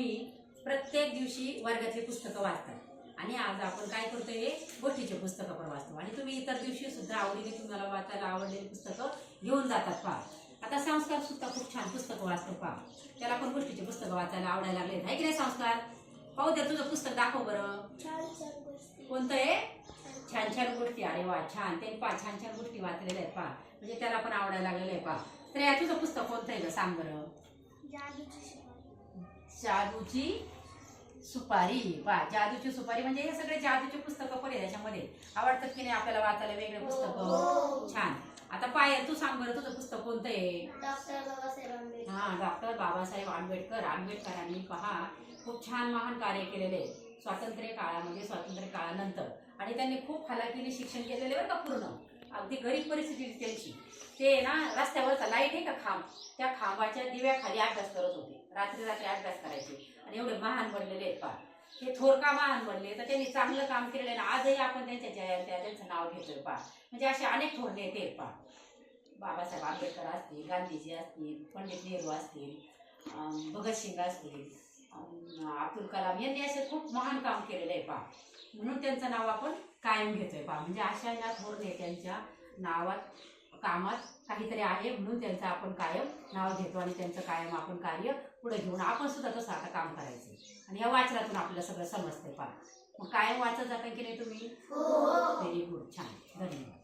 तुम्ही प्रत्येक दिवशी वर्गातली पुस्तकं वाचता आणि आज आपण काय करतोय गोष्टीचे पुस्तकं पण वाचतो आणि तुम्ही इतर दिवशी सुद्धा आवडीने तुम्हाला वाचायला आवडलेली पुस्तकं घेऊन जातात पहा. आता संस्कार सुद्धा खूप छान पुस्तकं वाचतो पहा. त्याला पण गोष्टीचे पुस्तकं वाचायला आवडायला लागले आहे की नाही संस्कार? पाहू दे तुझं पुस्तक दाखव बरं. कोणतं आहे? छान छान गोष्टी. अरे वा छान. ते पहा छान छान गोष्टी वाचलेल्या आहेत पहा. म्हणजे त्याला पण आवडायला लागलेलं आहे पहा. तर या तुझं पुस्तक कोणतं आहे ग सांग बरं. जादूची सुपारी. पहा जादूची सुपारी म्हणजे हे सगळे जादूचे पुस्तकं पण आहे त्याच्यामध्ये. आवडतात की नाही आपल्याला वाचायला वेगळे पुस्तकं? छान. आता पायल तू सांग बरं तुझं पुस्तक कोणतं आहे? हा डॉक्टर बाबासाहेब आंबेडकर. आंबेडकरांनी पहा खूप छान महान कार्य केलेले स्वातंत्र्य काळामध्ये स्वातंत्र्य काळानंतर आणि त्यांनी खूप हालाकीने शिक्षण केलेले बरं का पूर्ण. अगदी गरीब परिस्थिती त्यांची. ते ना रस्त्यावरचा लाईट आहे का खांब त्या खांबाच्या दिव्याखाली अभ्यास करत होते. रात्री रात्री अभ्यास करायचे आणि एवढे महान बनलेले आहेत पहा. हे थोर का महान बनले तर त्यांनी चांगलं काम केलेलं आहे. आजही आपण त्यांचं नाव घेतोय पहा. म्हणजे असे अनेक थोर नेते आहेत पहा. बाबासाहेब आंबेडकर असतील, गांधीजी असतील, पंडित नेहरू असतील, भगतसिंग असतील, अब्दुल कलाम यांनी असे खूप महान काम केलेलं आहे पहा. म्हणून त्यांचं नाव आपण कायम घेतोय पहा. म्हणजे अशा या थोर नेत्यांच्या नावात कामात काहीतरी आहे म्हणून त्यांचं आपण कायम नाव घेतो आणि त्यांचं कायम आपण कार्य पुढे घेऊन आपण सुद्धा तसं आता काम करायचं आणि या वाचनातून आपल्याला सगळं समजतंय पहा. मग कायम वाचत जाता की नाही तुम्ही? Very good. छान. धन्यवाद.